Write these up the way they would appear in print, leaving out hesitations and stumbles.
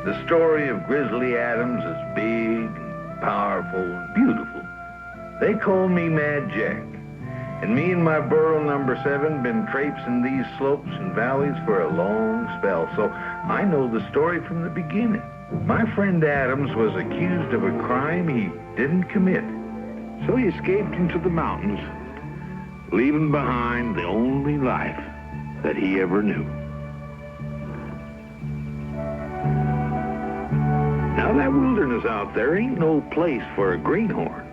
The story of Grizzly Adams is big and powerful and beautiful. They call me Mad Jack. And me and my burro number 7 been traipsing these slopes and valleys for a long spell, so I know the story from the beginning. My friend Adams was accused of a crime he didn't commit, so he escaped into the mountains, leaving behind the only life that he ever knew. Now that wilderness out there ain't no place for a greenhorn,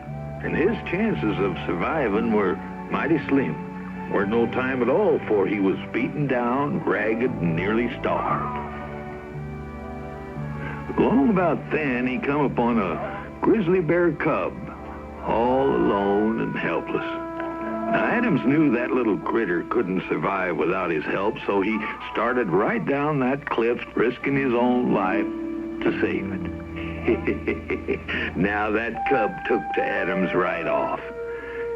and his chances of surviving were mighty slim. Weren't no time at all, for he was beaten down, ragged, and nearly starved. Long about then, he come upon a grizzly bear cub, all alone and helpless. Now, Adams knew that little critter couldn't survive without his help, so he started right down that cliff, risking his own life to save it. Now, that cub took to Adams right off.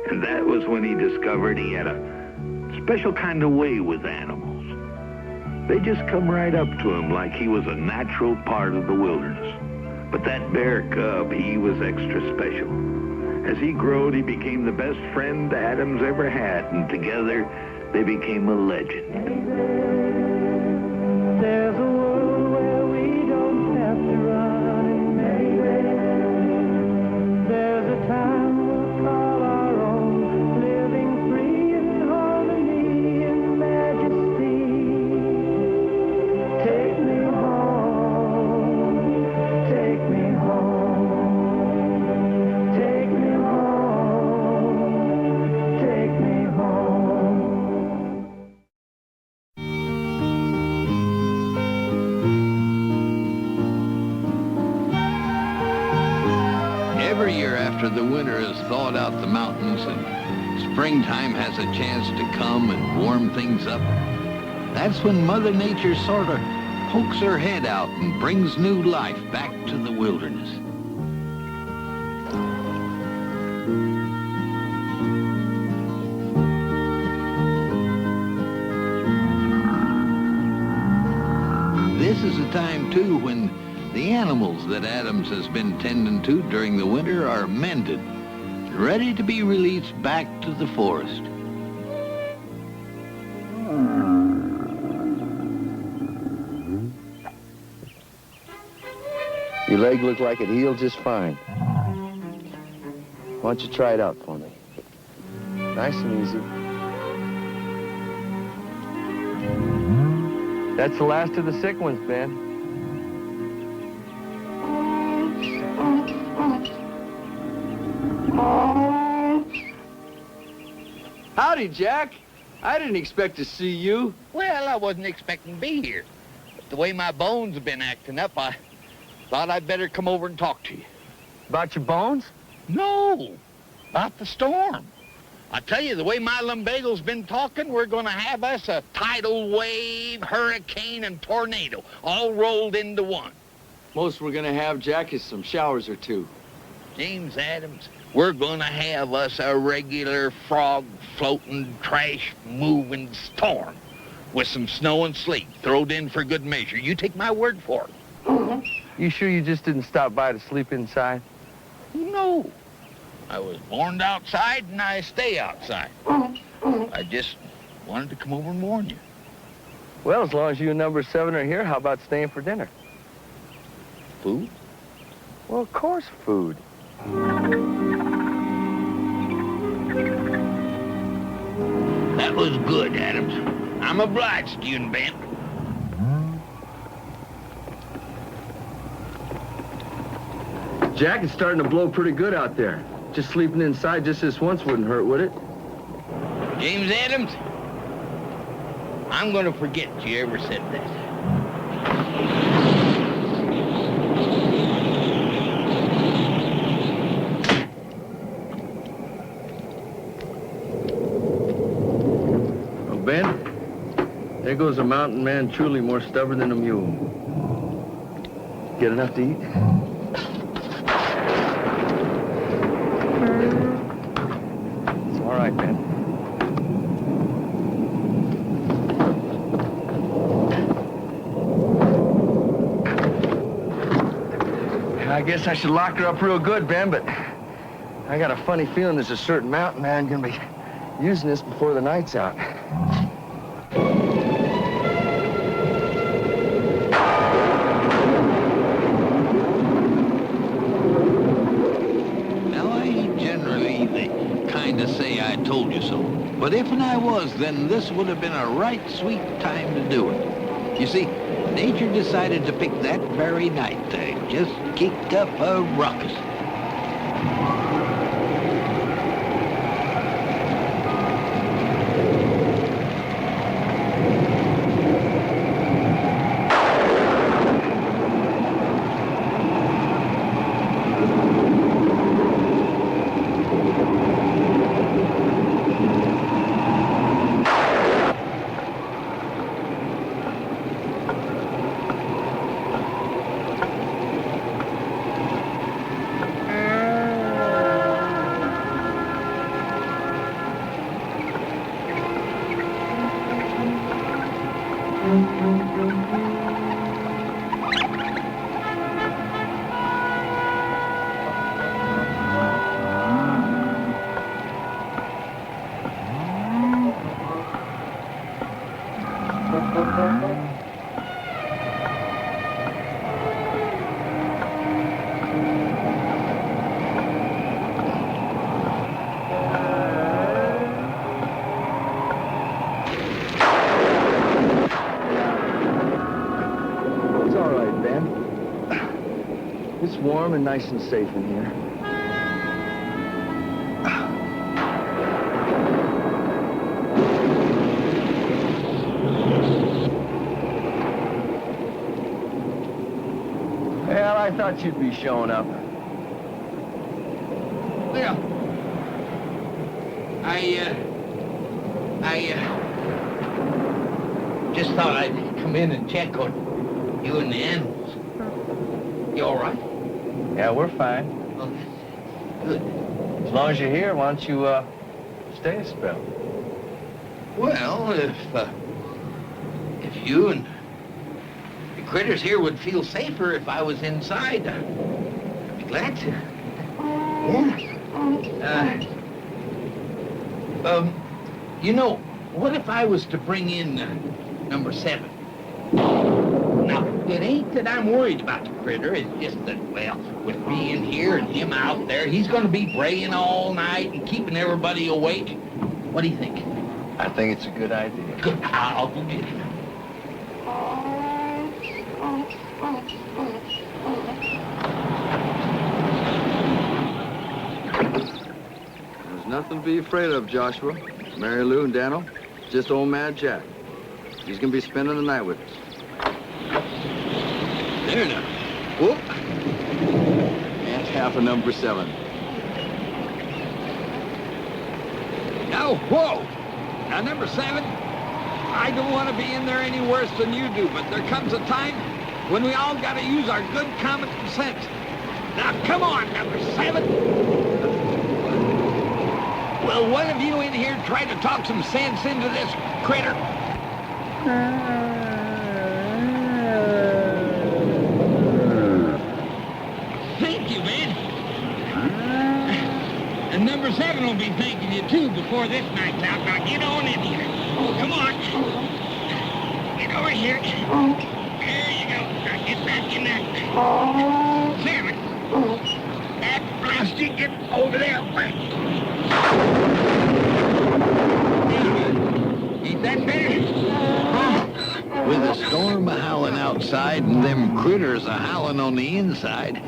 And that was when he discovered he had a special kind of way with animals. They just come right up to him like he was a natural part of the wilderness. But that bear cub, he was extra special. As he growed, he became the best friend Adams ever had, and together they became a legend. There's a world where we don't have to run and maybe there's a time we'll call our own, living free in harmony and majesty. Take me home, take me home, take me home, take me home. Every year after the winter has thawed out the mountains and springtime has a chance to come and warm things up, that's when Mother Nature sort of pokes her head out and brings new life back to the wilderness. This is a time, too, when the animals that Adams has been tending to during the winter are mended, ready to be released back to the forest. Your leg looked like it healed just fine. Why don't you try it out for me? Nice and easy. That's the last of the sick ones, Ben. Howdy, Jack. I didn't expect to see you. Well, I wasn't expecting to be here. But the way my bones have been acting up, I thought I'd better come over and talk to you. About your bones? No, about the storm. I tell you, the way my lumbago's been talking, we're going to have us a tidal wave, hurricane, and tornado, all rolled into one. Most we're gonna have, Jack, is some showers or two. James Adams, we're going to have us a regular frog-floating, trash-moving storm with some snow and sleet thrown in for good measure. You take my word for it. You sure you just didn't stop by to sleep inside? No. I was born outside, and I stay outside. I just wanted to come over and warn you. Well, as long as you and number 7 are here, how about staying for dinner? Food? Well, of course, food. That was good, Adams. I'm obliged to you and Ben. Jack, it's starting to blow pretty good out there. Just sleeping inside just this once wouldn't hurt, would it? James Adams, I'm going to forget you ever said that. Well, Ben, there goes a mountain man truly more stubborn than a mule. Get enough to eat? All right, man. I guess I should lock her up real good, Ben, but I got a funny feeling there's a certain mountain man gonna be using this before the night's out. Now, I ain't generally the kind to say I told you so. But if and I was, then this would have been a right sweet time to do it. You see, nature decided to pick that very night to just kick up a ruckus. It's warm and nice and safe in here. Well, I thought you'd be showing up. Well, I just thought I'd come in and check on you and the animals. You all right? Yeah, we're fine. Well, that's good. As long as you're here, why don't you, stay a spell? Well, if you and the critters here would feel safer if I was inside, I'd be glad to. Yeah. You know, what if I was to bring in number 7? Now, it ain't that I'm worried about the critter. It's just that, well, with me in here and him out there, he's going to be braying all night and keeping everybody awake. What do you think? I think it's a good idea. Good. I'll go get him. There's nothing to be afraid of, Joshua. Mary Lou and Daniel, just old Mad Jack. He's gonna be spending the night with us. There now. Whoop. That's half of number 7. Now, whoa. Now, number 7, I don't want to be in there any worse than you do, but there comes a time when we all got to use our good common sense. Now, come on, number 7. Well, one of you in here try to talk some sense into this critter. Thank you, man. And number 7 will be thanking you, too, before this night's out. Now, get on in here. Oh, come on. Get over here. There you go. Now, get back in there. 7. That plastic, get over there. Ain't that better? With a storm a-howling outside and them critters a-howling on the inside,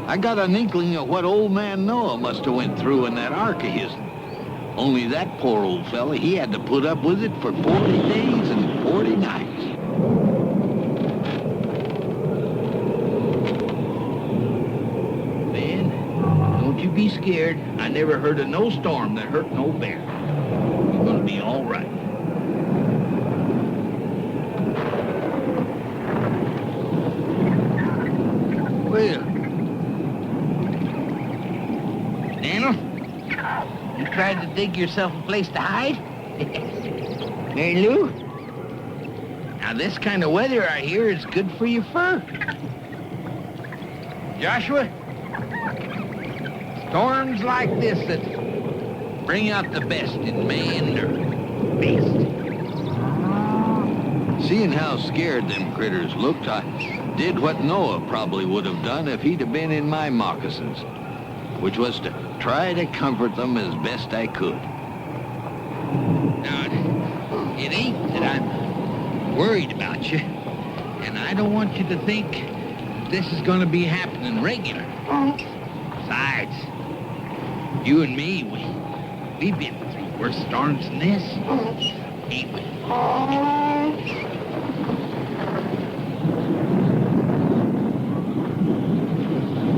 I got an inkling of what old man Noah must have went through in that ark of his. Only that poor old fella, he had to put up with it for 40 days and 40 nights. Ben, don't you be scared. I never heard of no storm that hurt no bear. You're gonna be all right. Well, Daniel, you tried to dig yourself a place to hide? Mary Lou? Now, this kind of weather I hear is good for your fur. Joshua, storms like this that bring out the best in man or beast. Seeing how scared them critters looked, I did what Noah probably would have done if he'd have been in my moccasins, which was to try to comfort them as best I could. Now, it ain't that I'm worried about you, and I don't want you to think this is going to be happening regular. Besides, you and me, we've been through worse storms than this, ain't we?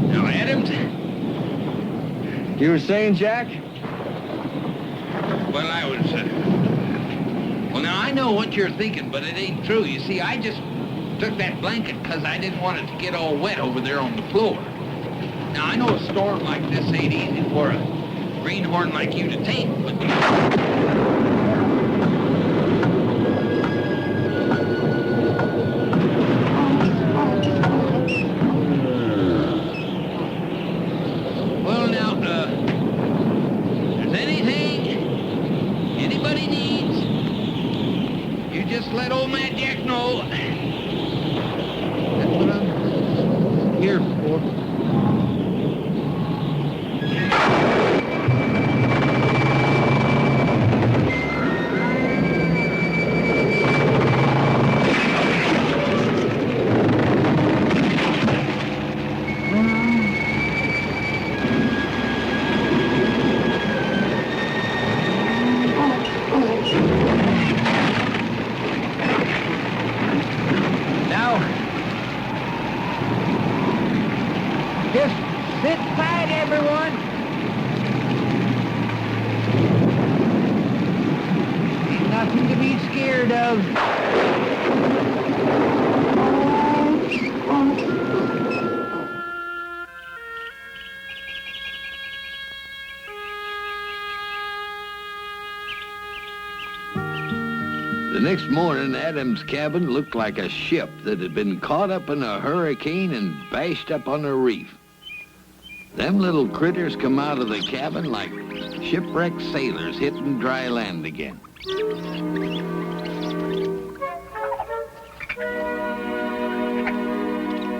Now, Adams, You were saying, Jack? well, well, now I know what you're thinking, but it ain't true. You see, I just took that blanket because I didn't want it to get all wet over there on the floor. Now, I know a storm like this ain't easy for a greenhorn like you to take, but... Well, now, if there's anything anybody needs, you just let old man Jack know. That's what I'm here for. Just sit tight, everyone. Ain't nothing to be scared of. The next morning, Adam's cabin looked like a ship that had been caught up in a hurricane and bashed up on a reef. Them little critters come out of the cabin like shipwrecked sailors hitting dry land again.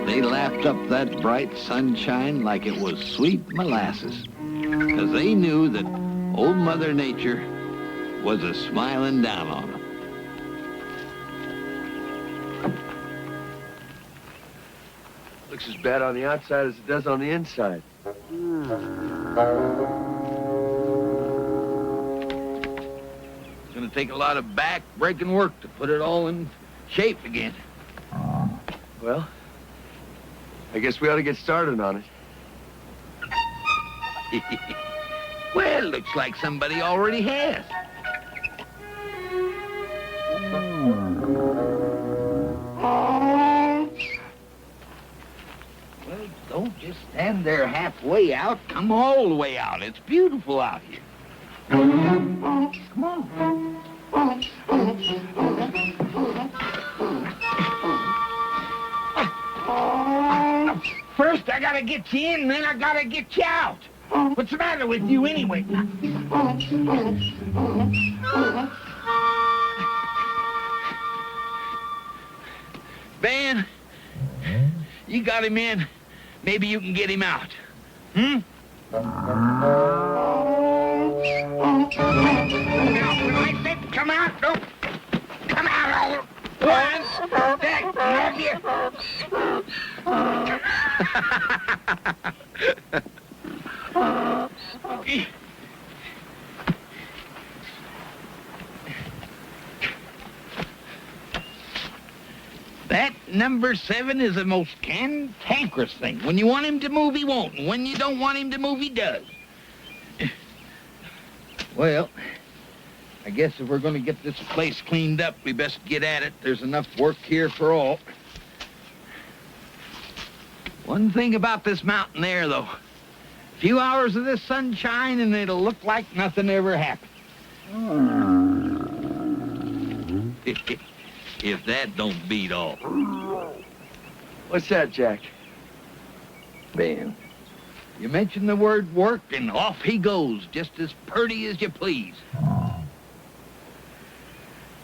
They lapped up that bright sunshine like it was sweet molasses, 'cause they knew that old Mother Nature was a-smiling down on them. Looks as bad on the outside as it does on the inside. It's gonna take a lot of back-breaking work to put it all in shape again. Well, I guess we ought to get started on it. Well, looks like somebody already has. Well, don't just stand there halfway out. Come all the way out. It's beautiful out here. Come on. First, I gotta get you in, then I gotta get you out. What's the matter with you anyway? Ben, you got him in. Maybe you can get him out. Now, when I said come out, don't come out all once. That love you. That number 7 is the most cantankerous thing. When you want him to move, he won't. And when you don't want him to move, he does. Well, I guess if we're going to get this place cleaned up, we best get at it. There's enough work here for all. One thing about this mountain there, though. A few hours of this sunshine and it'll look like nothing ever happened. If that don't beat all. What's that, Jack? Ben. You mention the word work, and off he goes, just as purty as you please.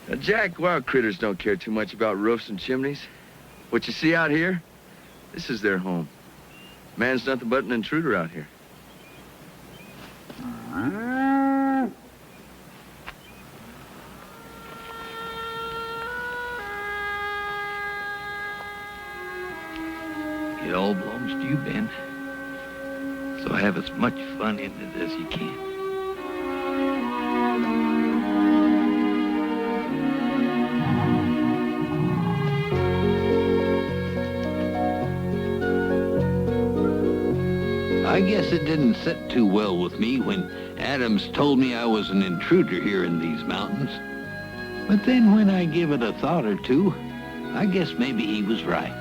Now, Jack, wild critters don't care too much about roofs and chimneys. What you see out here, this is their home. Man's nothing but an intruder out here. It all belongs to you, Ben. So have as much fun in it as you can. I guess it didn't sit too well with me when Adams told me I was an intruder here in these mountains. But then when I give it a thought or two, I guess maybe he was right.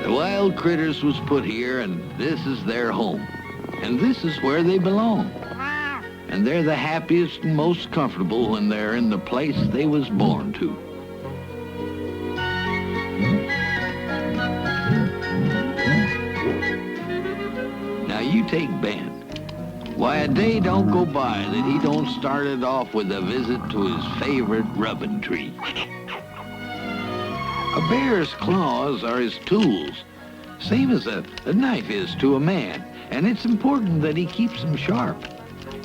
The wild critters was put here, and this is their home. And this is where they belong. And they're the happiest and most comfortable when they're in the place they was born to. Now you take Ben. Why, a day don't go by that he don't start it off with a visit to his favorite rubbing tree. A bear's claws are his tools, same as a knife is to a man, and it's important that he keeps them sharp.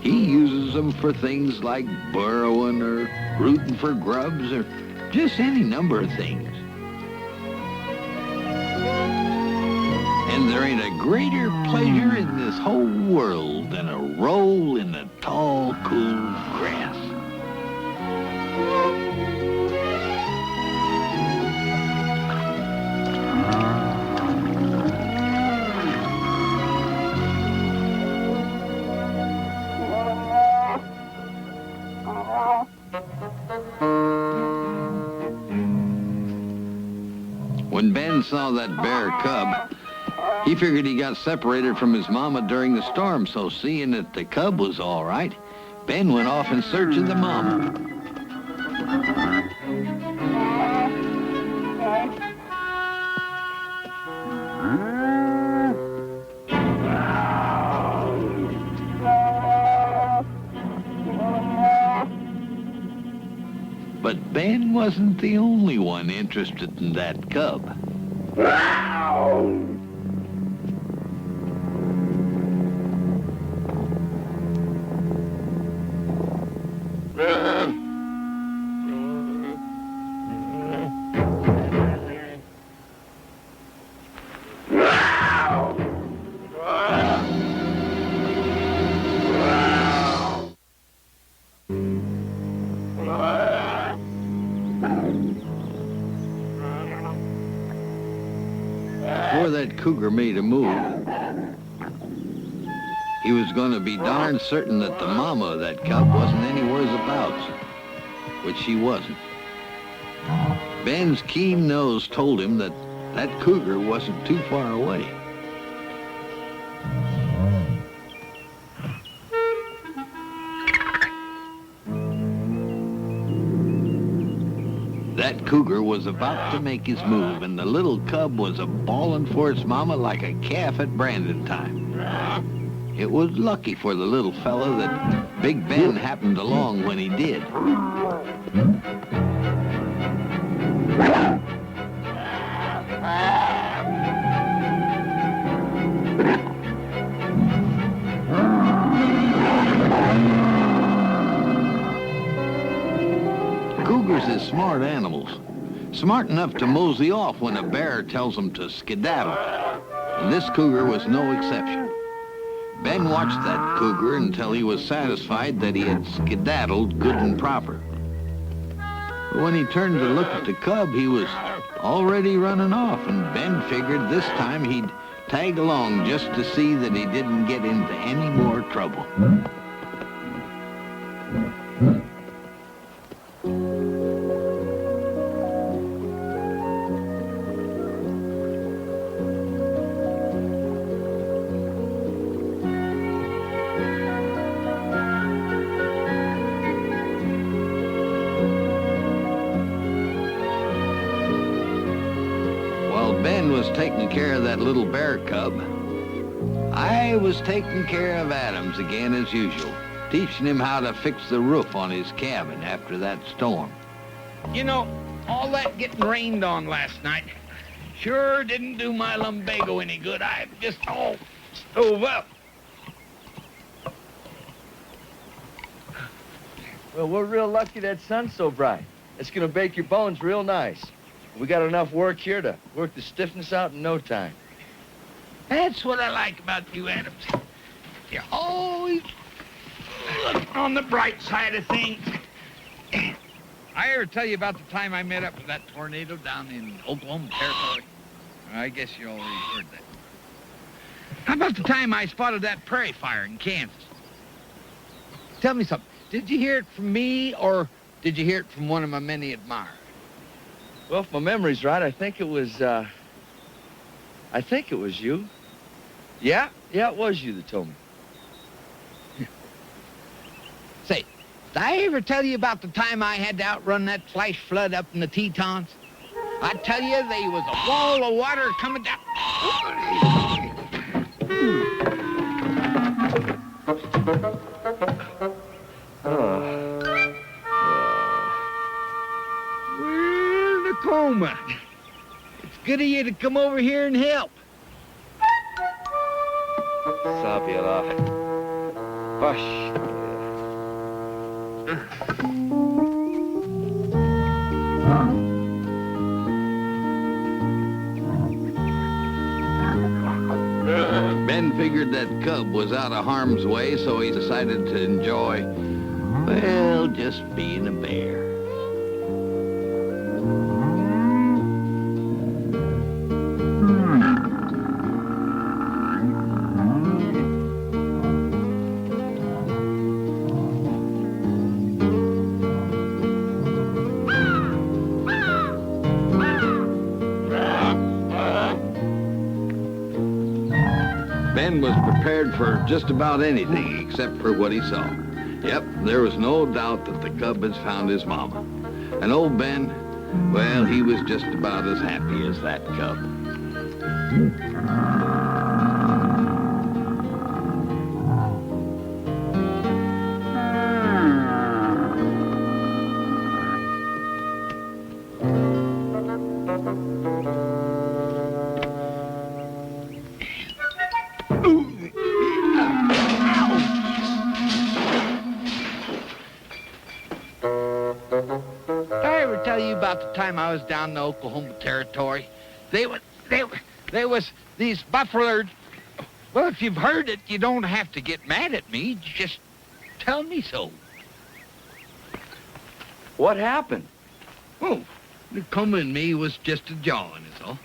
He uses them for things like burrowing or rooting for grubs or just any number of things. And there ain't a greater pleasure in this whole world than a roll in the tall, cool grass. When Ben saw that bear cub, he figured he got separated from his mama during the storm, so seeing that the cub was all right, Ben went off in search of the mama. But Ben wasn't the only one interested in that cub. Before that cougar made a move, he was going to be darn certain that the mama of that cub wasn't anywheres about, which she wasn't. Ben's keen nose told him that that cougar wasn't too far away. That cougar was about to make his move, and the little cub was a-bawling for its mama like a calf at branding time. It was lucky for the little fella that Big Ben happened along when he did. Cougars is smart animals, smart enough to mosey off when a bear tells them to skedaddle, and this cougar was no exception. Ben watched that cougar until he was satisfied that he had skedaddled good and proper. But when he turned to look at the cub, he was already running off, and Ben figured this time he'd tag along just to see that he didn't get into any more trouble. Ben was taking care of that little bear cub, I was taking care of Adams again as usual, teaching him how to fix the roof on his cabin after that storm. You know, all that getting rained on last night sure didn't do my lumbago any good. I just all stove up. Well, we're real lucky that sun's so bright. It's gonna bake your bones real nice. We got enough work here to work the stiffness out in no time. That's what I like about you, Adams. You always look on the bright side of things. I ever tell you about the time I met up with that tornado down in Oklahoma Territory? I guess you already heard that. How about the time I spotted that prairie fire in Kansas? Tell me something. Did you hear it from me, or did you hear it from one of my many admirers? Well, if my memory's right, I think it was you. Yeah, it was you that told me. Say, did I ever tell you about the time I had to outrun that flash flood up in the Tetons? I tell you, there was a wall of water coming down. Well, Tacoma, it's good of you to come over here and help. Sabi Allah. Hush. Ben figured that cub was out of harm's way, so he decided to enjoy, well, just being a bear. Ben was prepared for just about anything except for what he saw. Yep, there was no doubt that the cub has found his mama. And old Ben, well, he was just about as happy as that cub. Did I ever tell you about the time I was down in the Oklahoma Territory? There was these buffalo. Well, if you've heard it, you don't have to get mad at me. Just tell me so. What happened? Oh, Tacoma and me was just a jawing, is all.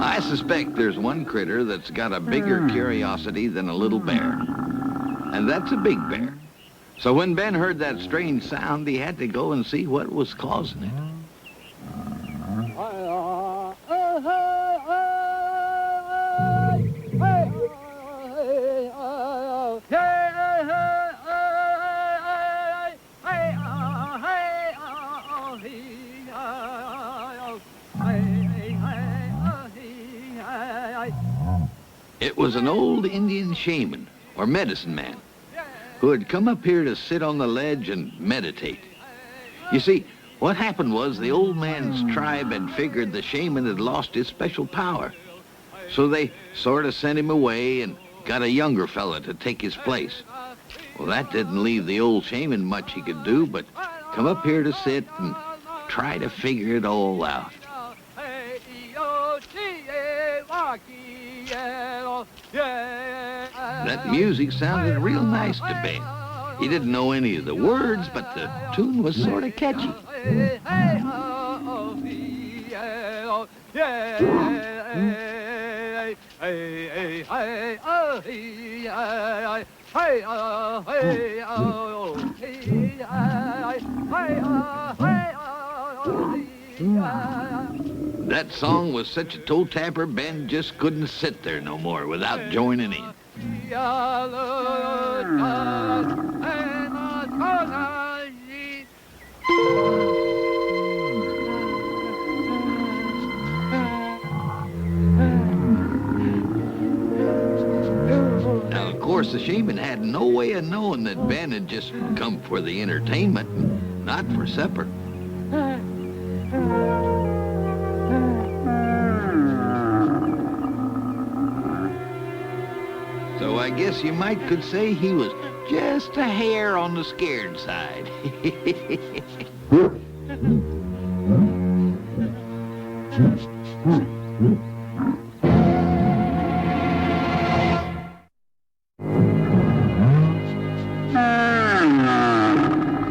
I suspect there's one critter that's got a bigger curiosity than a little bear. And that's a big bear. So when Ben heard that strange sound, he had to go and see what was causing it. It was an old Indian shaman, or medicine man, who had come up here to sit on the ledge and meditate. You see, what happened was the old man's tribe had figured the shaman had lost his special power. So they sort of sent him away and got a younger fella to take his place. Well, that didn't leave the old shaman much he could do but come up here to sit and try to figure it all out. That music sounded real nice to Ben. He didn't know any of the words, but the tune was sort of catchy. That song was such a toe tapper, Ben just couldn't sit there no more without joining in. Now, of course, the shaman had no way of knowing that Ben had just come for the entertainment, not for supper. So I guess you might could say he was just a hair on the scared side.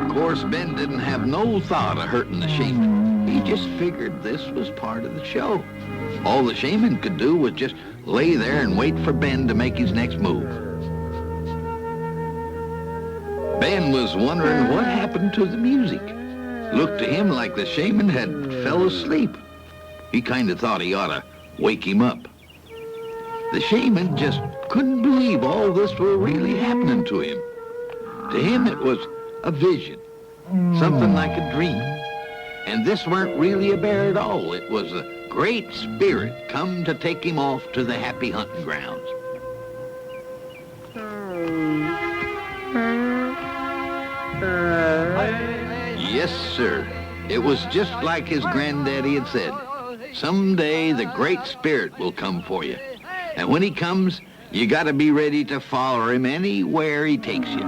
Of course, Ben didn't have no thought of hurting the shaman. He just figured this was part of the show. All the shaman could do was just lay there and wait for Ben to make his next move. Ben was wondering what happened to the music. Looked to him like the shaman had fell asleep. He kind of thought he ought to wake him up. The shaman just couldn't believe all this were really happening to him. To him, it was a vision, something like a dream. And this weren't really a bear at all. It was a great spirit come to take him off to the happy hunting grounds. Yes, sir. It was just like his granddaddy had said. Someday the great spirit will come for you. And when he comes, you gotta be ready to follow him anywhere he takes you.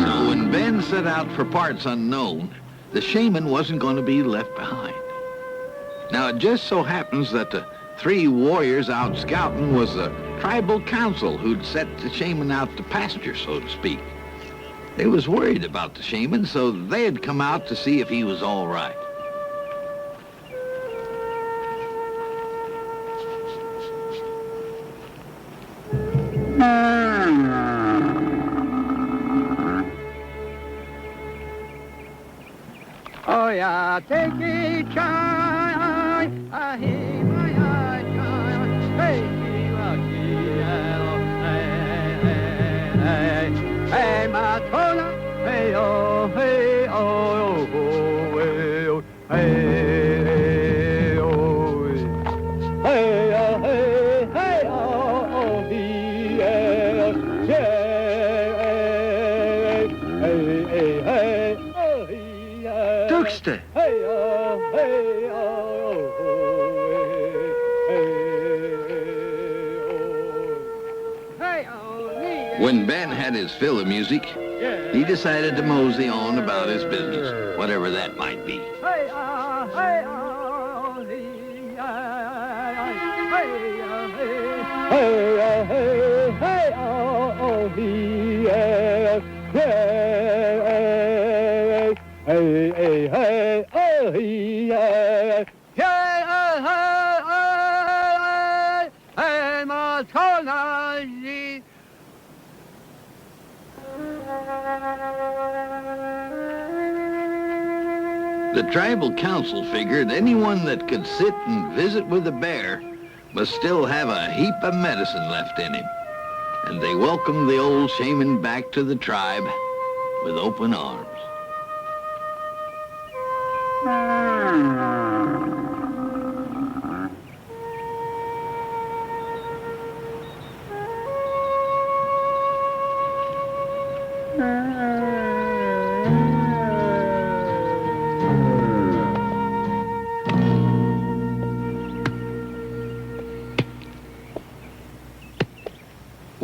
So when Ben set out for parts unknown, the shaman wasn't going to be left behind. Now, it just so happens that the three warriors out scouting was the tribal council who'd set the shaman out to pasture, so to speak. They was worried about the shaman, so they had come out to see if he was all right. Oh yeah, take it, child. I hear my eyes, hey, hey, my tona, hey, oh, hey, oh, hey, hey, oh, hey, hey, hey, oh, yeah, hey, hey, oh, yeah. Duxter! Hey, oh, hey, oh, hey, oh. When Ben had his fill of music, he decided to mosey on about his business, whatever that might be. Hey, hey, oh, hey, hey, hey, oh, yeah, hey, hey, hey, oh, yeah, hey, my tona. The tribal council figured anyone that could sit and visit with a bear must still have a heap of medicine left in him. And they welcomed the old shaman back to the tribe with open arms.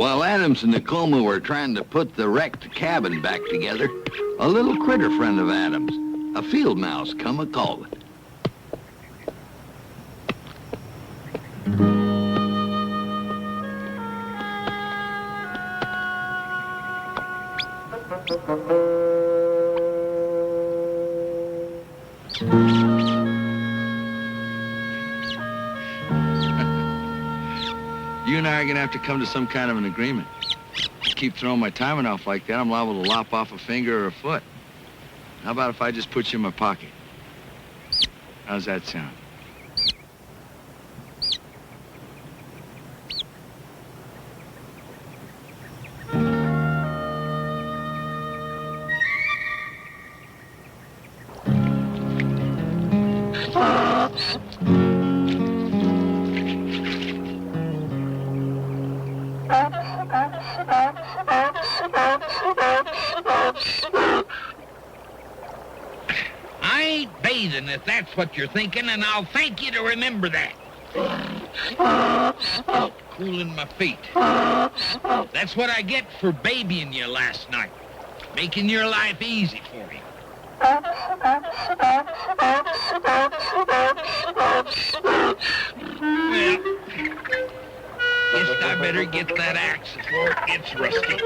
While Adams and Tacoma were trying to put the wrecked cabin back together, a little critter friend of Adams, a field mouse, come a-calling. You and I are gonna have to come to some kind of an agreement. Keep throwing my timing off like that, I'm liable to lop off a finger or a foot. How about if I just put you in my pocket? How's that sound? I ain't bathing if that's what you're thinking, and I'll thank you to remember that. Cooling my feet. That's what I get for babying you last night. Making your life easy for you. Well, guess I better get that axe before it gets rusty.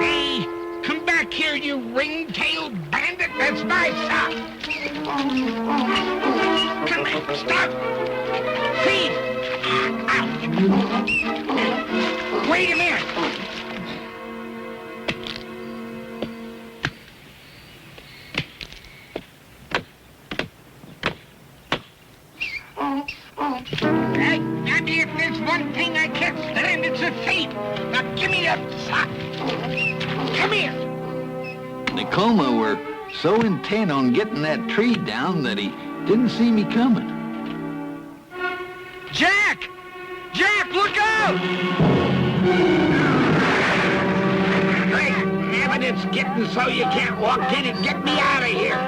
Hey, come back here, you ring-tailed bandit! That's my sock! Come here, stop! Thief! Ouch! Wait a minute! Hey, maybe if there's one thing I can't stand, it's a thief! Now give me that sock! Come here! Tacoma were so intent on getting that tree down that he didn't see me coming. Jack! Jack, look out! Hey, damn it, it's getting so you can't walk in and get me out of here!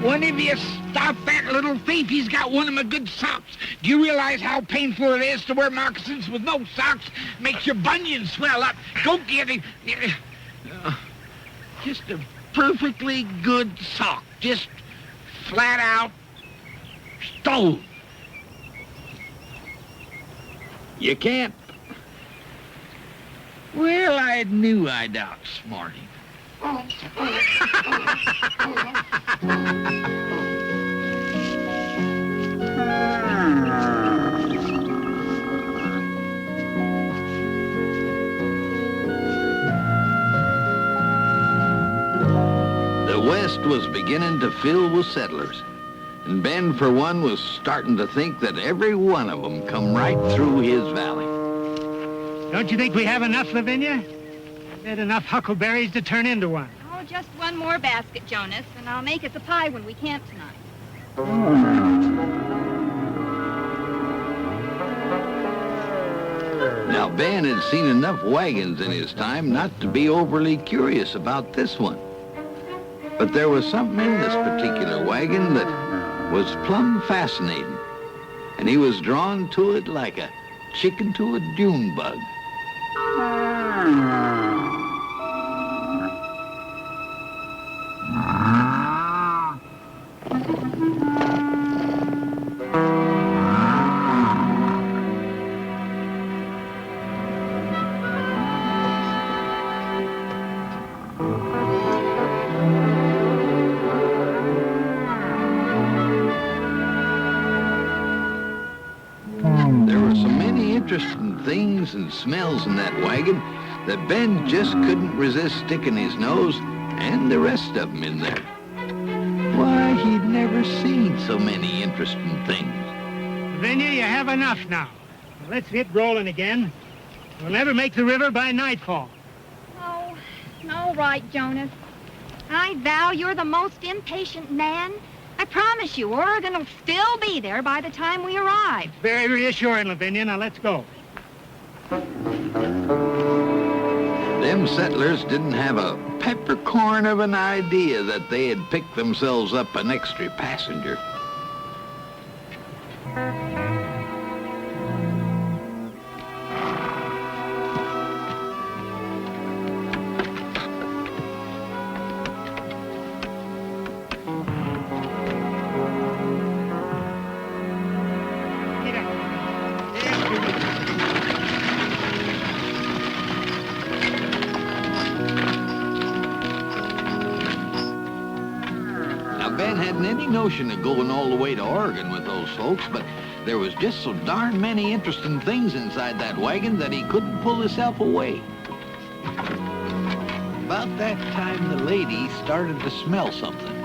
One of you stop that little thief. He's got one of my good socks. Do you realize how painful it is to wear moccasins with no socks? Makes your bunions swell up. Go get him. Just a perfectly good sock. Just flat out stone. You can't. Well, I knew I'd outsmart him. The West was beginning to fill with settlers, and Ben, for one, was starting to think that every one of them come right through his valley. Don't you think we have enough, Lavinia? I bet enough huckleberries to turn into one. Oh, just one more basket, Jonas, and I'll make us a pie when we camp tonight. Now, Ben had seen enough wagons in his time not to be overly curious about this one. But there was something in this particular wagon that was plumb fascinating, and he was drawn to it like a chicken to a June bug. There were so many interesting things and smells in that wagon that Ben just couldn't resist sticking his nose and the rest of them in there. Why, he'd never seen so many interesting things. Lavinia, you have enough now. Let's get rolling again. We'll never make the river by nightfall. Oh, all right, Jonas. I vow you're the most impatient man. I promise you, Oregon will still be there by the time we arrive. Very reassuring, Lavinia. Now let's go. Then Them settlers didn't have a peppercorn of an idea that they had picked themselves up an extra passenger. Ben hadn't any notion of going all the way to Oregon with those folks, but there was just so darn many interesting things inside that wagon that he couldn't pull himself away. About that time, the lady started to smell something.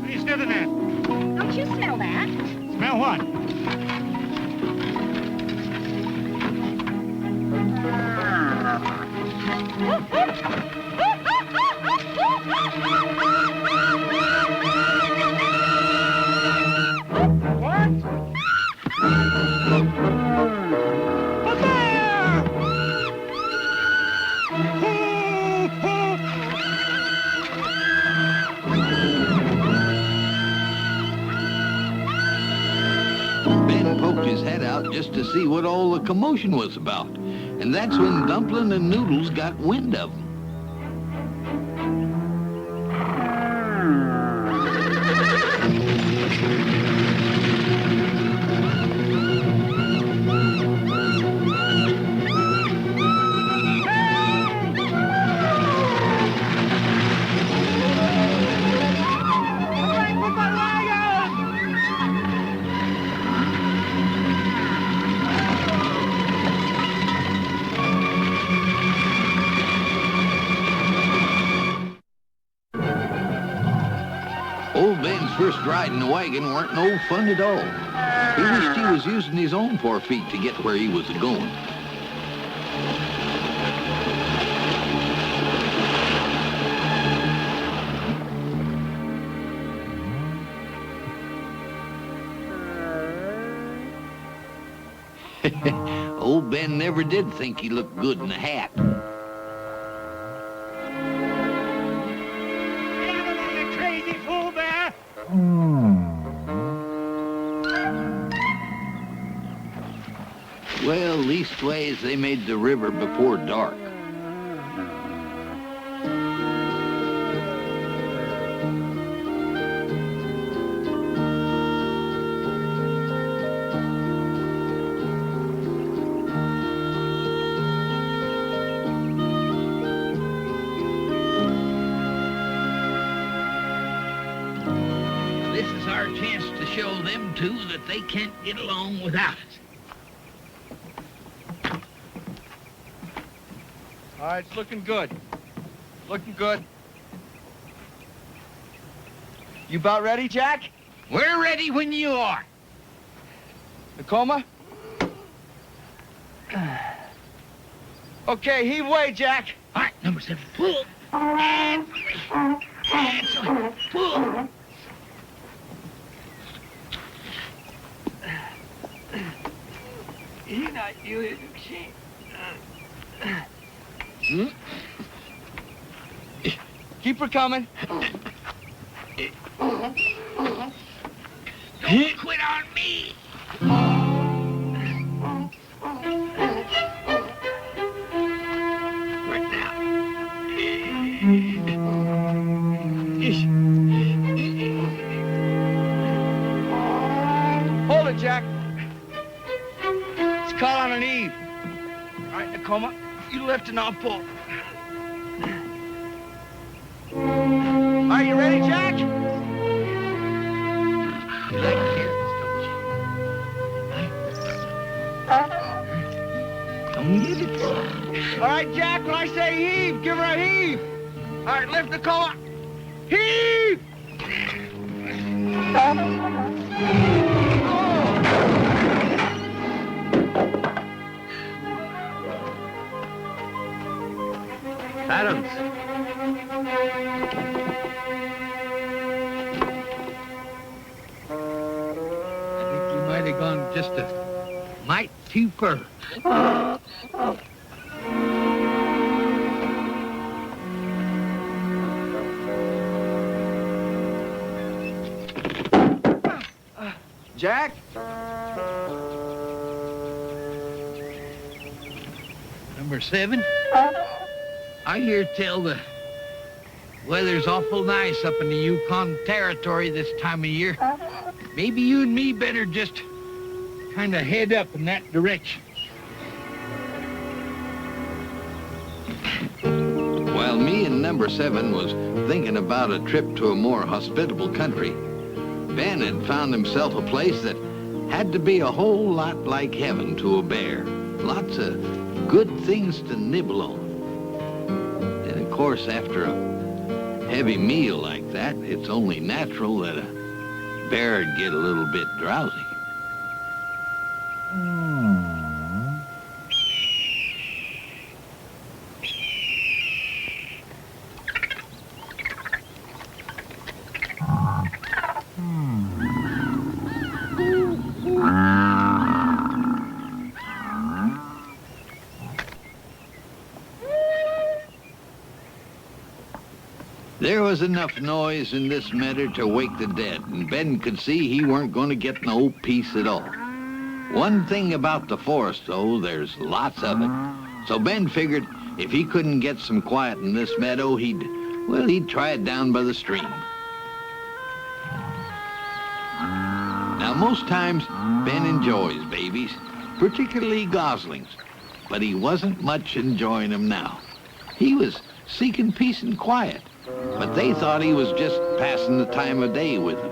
What are you sniffing at? Don't you smell that? Smell what? Ben poked his head out just to see what all the commotion was about. And that's when Dumpling and Noodles got wind of him. Old Ben's first ride in the wagon weren't no fun at all. He wished he was using his own 4 feet to get where he was going. Old Ben never did think he looked good in a hat. Well, leastways, they made the river before dark. This is our chance to show them two that they can't get along without us. All right, it's looking good. Looking good. You about ready, Jack? We're ready when you are. Tacoma? Okay, heave away, Jack. All right, number 7, pull. And so, pull. You're not doing shit. Keep her coming. Don't quit on me. Right now. Hold it, Jack. Let's call on an eve. All right, Tacoma, you lift and I'll pull. Are you ready, Jack? You like carrots, don't you? Don't get it. All right, Jack, when I say heave, give her a heave. All right, lift Tacoma. Heave! Adams. just a mite too fur. Jack? Number 7? I hear tell the weather's awful nice up in the Yukon Territory this time of year. Maybe you and me better just kind of head up in that direction. While me and number 7 was thinking about a trip to a more hospitable country, Ben had found himself a place that had to be a whole lot like heaven to a bear. Lots of good things to nibble on. And of course, after a heavy meal like that, it's only natural that a bear would get a little bit drowsy. There was enough noise in this meadow to wake the dead, and Ben could see he weren't going to get no peace at all. One thing about the forest, though, there's lots of it. So Ben figured if he couldn't get some quiet in this meadow, he'd try it down by the stream. Now, most times, Ben enjoys babies, particularly goslings, but he wasn't much enjoying them now. He was seeking peace and quiet, but they thought he was just passing the time of day with them.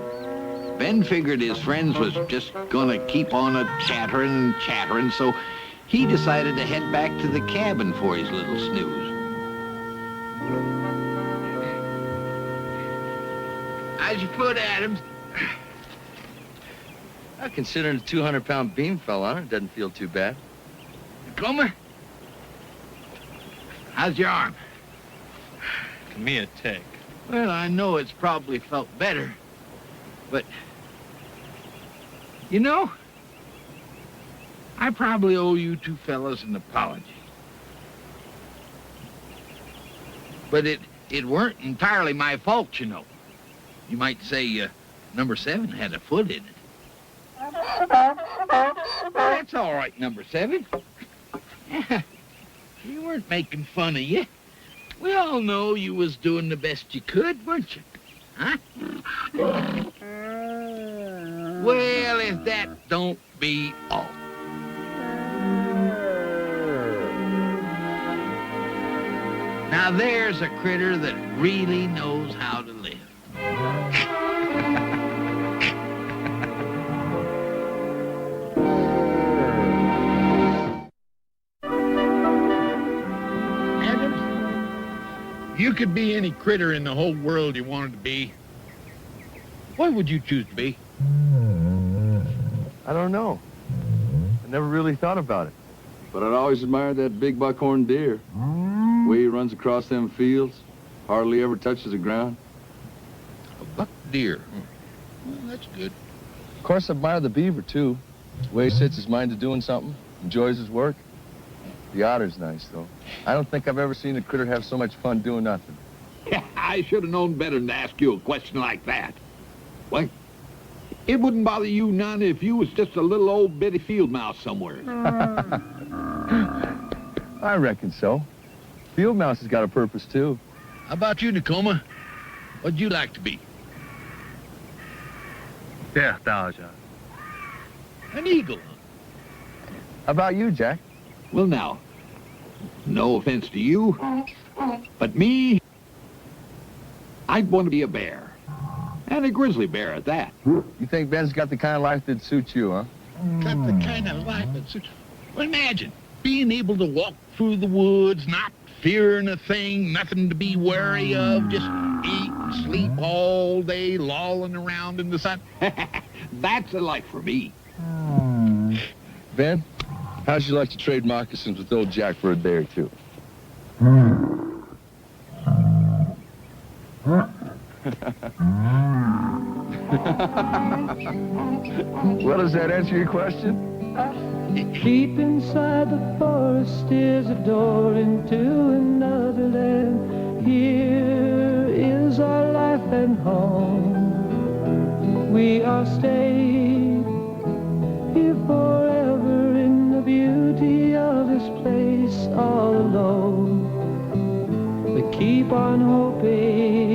Ben figured his friends was just gonna keep on chattering and chattering, so he decided to head back to the cabin for his little snooze. How's your foot, Adams? Considering a 200-pound beam fell on it, doesn't feel too bad. Comer? How's your arm? Give me a take. Well, I know it's probably felt better, but, you know, I probably owe you two fellas an apology. But it weren't entirely my fault, you know. You might say number 7 had a foot in it. That's all right, number 7. We weren't making fun of you. We all know you was doing the best you could, weren't you? Huh? Well, if that don't beat all. Now there's a critter that really knows how to live. You could be any critter in the whole world you wanted to be. What would you choose to be? I don't know. I never really thought about it. But I'd always admired that big buckhorn deer. The way he runs across them fields, hardly ever touches the ground. A buck deer. Well, that's good. Of course, I admire the beaver, too. The way he sets his mind to doing something, enjoys his work. The otter's nice, though. I don't think I've ever seen a critter have so much fun doing nothing. Yeah, I should have known better than to ask you a question like that. Why, it wouldn't bother you none if you was just a little old bitty field mouse somewhere. I reckon so. Field mouse has got a purpose, too. How about you, Tacoma? What'd you like to be? An eagle. How about you, Jack? Well, now, no offense to you, but me, I'd want to be a bear. And a grizzly bear at that. You think Ben's got the kind of life that suits you, huh? Got the kind of life that suits. Well, imagine being able to walk through the woods, not fearing a thing, nothing to be wary of, just eat and sleep all day, lolling around in the sun. That's a life for me. Ben, how'd you like to trade moccasins with old Jack for a day or two? Well, does that answer your question? Deep inside the forest is a door into another land. Here is our life and home. We are staying here forever in the beauty of this place all alone. But keep on hoping